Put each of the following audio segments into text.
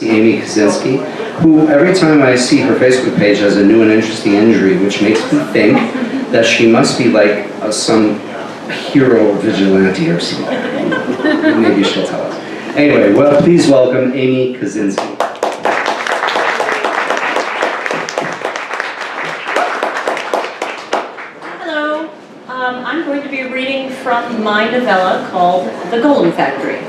Aimee Kuzenski, who every time I see her Facebook page has a new and interesting injury, which makes me think that she must be like some hero vigilante or something. Maybe she'll tell us. Anyway, well, please welcome Aimee Kuzenski. Hello, I'm going to be reading from my novella called The Golem Factory.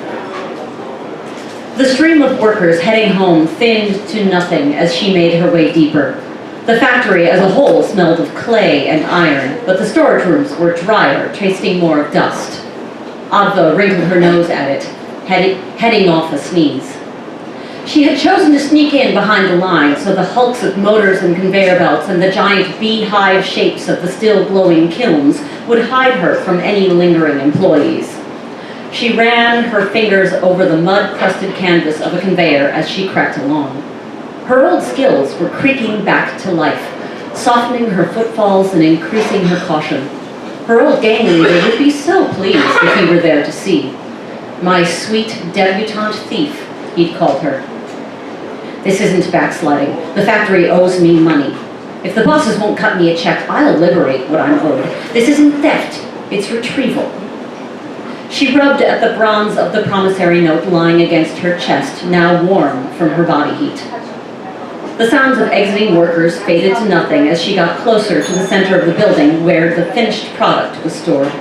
The stream of workers heading home thinned to nothing as she made her way deeper. The factory as a whole smelled of clay and iron, but the storage rooms were drier, tasting more of dust. Adva wrinkled her nose at it, heading off a sneeze. She had chosen to sneak in behind the line so the hulks of motors and conveyor belts and the giant beehive shapes of the still glowing kilns would hide her from any lingering employees. She ran her fingers over the mud-crusted canvas of a conveyor as she crept along. Her old skills were creaking back to life, softening her footfalls and increasing her caution. Her old gang leader would be so pleased if he were there to see. "My sweet debutante thief," he'd called her. "This isn't backsliding. The factory owes me money. If the bosses won't cut me a check, I'll liberate what I'm owed. This isn't theft, it's retrieval." She rubbed at the bronze of the promissory note lying against her chest, now warm from her body heat. The sounds of exiting workers faded to nothing as she got closer to the center of the building where the finished product was stored.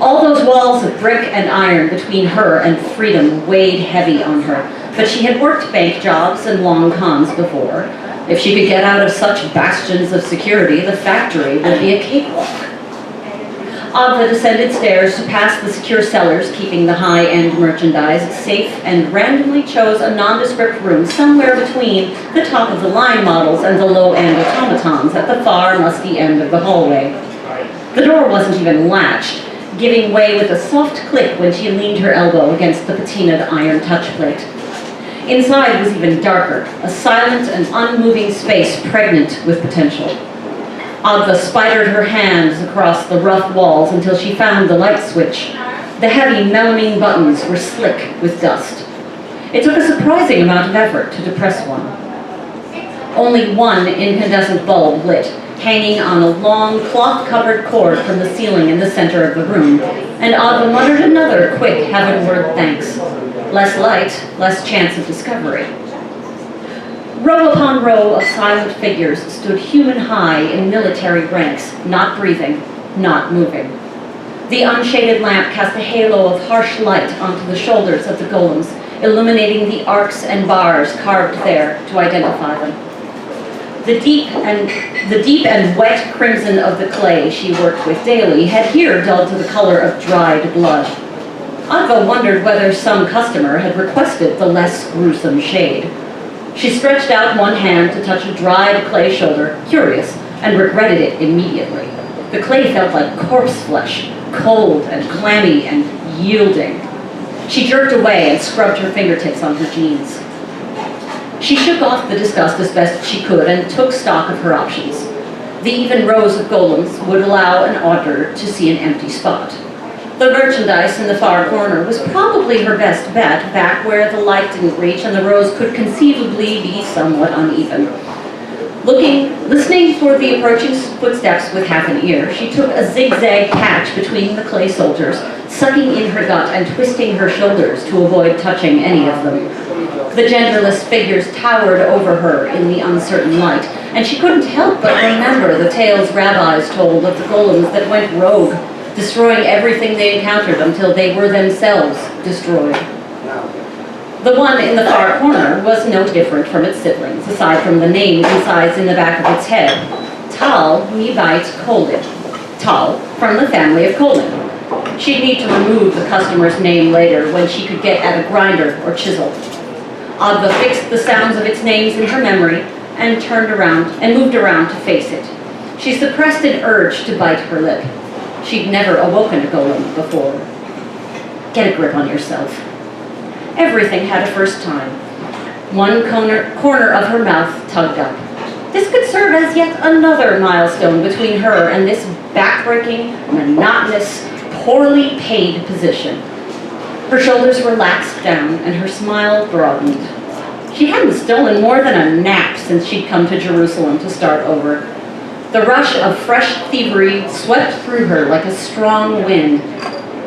All those walls of brick and iron between her and freedom weighed heavy on her, but she had worked bank jobs and long cons before. If she could get out of such bastions of security, the factory would be a cakewalk. Adva descended stairs to pass the secure cellars keeping the high-end merchandise safe and randomly chose a nondescript room somewhere between the top of the line models and the low-end automatons at the far, musty end of the hallway. The door wasn't even latched, giving way with a soft click when she leaned her elbow against the patinaed iron touchplate. Inside was even darker, a silent and unmoving space pregnant with potential. Adva spidered her hands across the rough walls until she found the light switch. The heavy melamine buttons were slick with dust. It took a surprising amount of effort to depress one. Only one incandescent bulb lit, hanging on a long cloth-covered cord from the ceiling in the center of the room, and Adva muttered another quick heavenward thanks. Less light, less chance of discovery. Row upon row of silent figures stood human-high in military ranks, not breathing, not moving. The unshaded lamp cast a halo of harsh light onto the shoulders of the golems, illuminating the arcs and bars carved there to identify them. The deep and wet crimson of the clay she worked with daily had here dulled to the color of dried blood. Adva wondered whether some customer had requested the less gruesome shade. She stretched out one hand to touch a dried clay shoulder, curious, and regretted it immediately. The clay felt like corpse flesh, cold and clammy and yielding. She jerked away and scrubbed her fingertips on her jeans. She shook off the disgust as best she could and took stock of her options. The even rows of golems would allow an auditor to see an empty spot. The merchandise in the far corner was probably her best bet, back where the light didn't reach and the rows could conceivably be somewhat uneven. Listening for the approaching footsteps with half an ear, she took a zigzag patch between the clay soldiers, sucking in her gut and twisting her shoulders to avoid touching any of them. The genderless figures towered over her in the uncertain light, and she couldn't help but remember the tales rabbis told of the golems that went rogue, destroying everything they encountered until they were themselves destroyed. The one in the far corner was no different from its siblings, aside from the names incised in the back of its head. Tal Mibait Kolin. Tal, from the family of Kolin. She'd need to remove the customer's name later when she could get at a grinder or chisel. Adva fixed the sounds of its names in her memory and moved around to face it. She suppressed an urge to bite her lip. She'd never awoken a golem before. Get a grip on yourself. Everything had a first time. One corner of her mouth tugged up. This could serve as yet another milestone between her and this backbreaking, monotonous, poorly paid position. Her shoulders relaxed down and her smile broadened. She hadn't stolen more than a nap since she'd come to Jerusalem to start over. The rush of fresh thievery swept through her like a strong wind.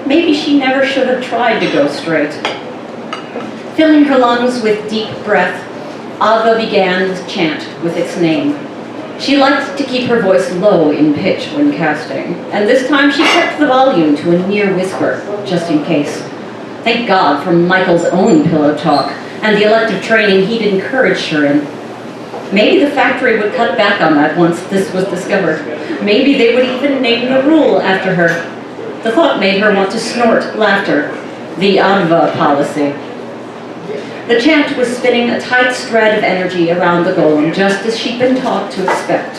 Maybe she never should have tried to go straight. Filling her lungs with deep breath, Ava began the chant with its name. She liked to keep her voice low in pitch when casting, and this time she kept the volume to a near whisper, just in case. Thank God for Michael's own pillow talk and the elective training he'd encouraged her in. Maybe the factory would cut back on that once this was discovered. Maybe they would even name the rule after her. The thought made her want to snort laughter. The Ava policy. The chant was spinning a tight thread of energy around the golem, just as she'd been taught to expect.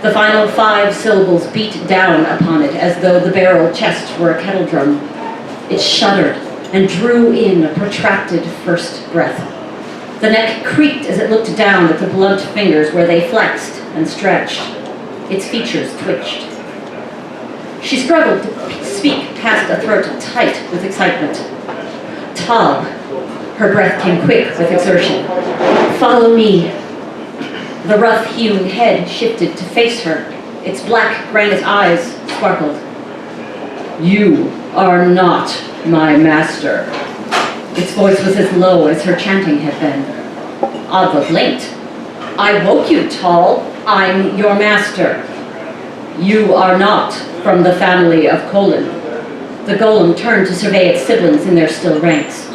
The final 5 syllables beat down upon it as though the barrel chest were a kettle drum. It shuddered and drew in a protracted first breath. The neck creaked as it looked down at the blunt fingers where they flexed and stretched. Its features twitched. She struggled to speak past a throat tight with excitement. Tog. Her breath came quick with exertion. Follow me. The rough-hewn head shifted to face her. Its black granite eyes sparkled. You are not my master. Its voice was as low as her chanting had been. Ava blinked. I woke you, Tall. I'm your master. You are not from the family of Colin. The golem turned to survey its siblings in their still ranks.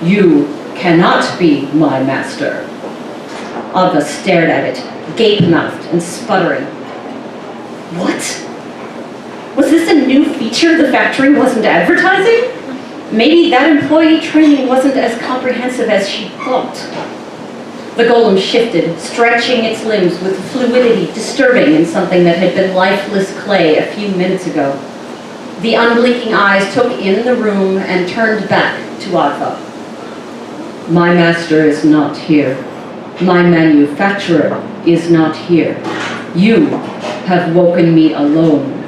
You cannot be my master. Ava stared at it, gape-mouthed and sputtering. What? Was this a new feature the factory wasn't advertising? Maybe that employee training wasn't as comprehensive as she thought. The golem shifted, stretching its limbs with fluidity disturbing in something that had been lifeless clay a few minutes ago. The unblinking eyes took in the room and turned back to Ava. My master is not here. My manufacturer is not here. You have woken me alone.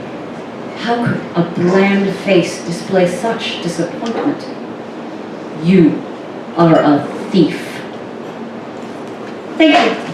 How could a bland face display such disappointment? You are a thief. Thank you.